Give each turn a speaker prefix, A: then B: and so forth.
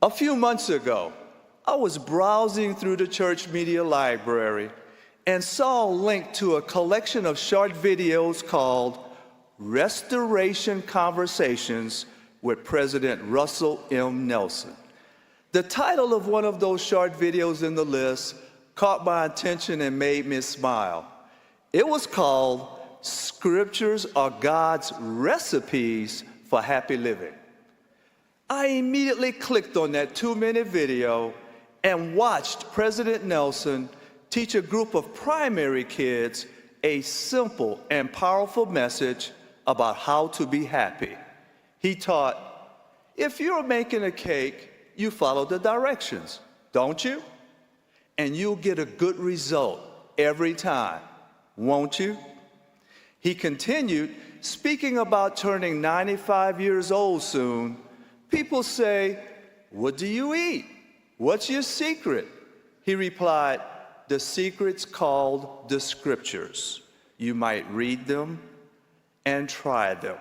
A: A few months ago, I was browsing through the church media library and saw a link to a collection of short videos called Restoration Conversations with President Russell M. Nelson. The title of one of those short videos in the list caught my attention and made me smile. It was called Scriptures Are God's Recipes for Happy Living. I immediately clicked on that 2-minute video and watched President Nelson teach a group of primary kids a simple and powerful message about how to be happy. He taught, if you're making a cake, you follow the directions, don't you? And you'll get a good result every time, won't you? He continued, speaking about turning 95 years old soon. People say, what do you eat? What's your secret? He replied, the secret's called the Scriptures. You might read them and try them.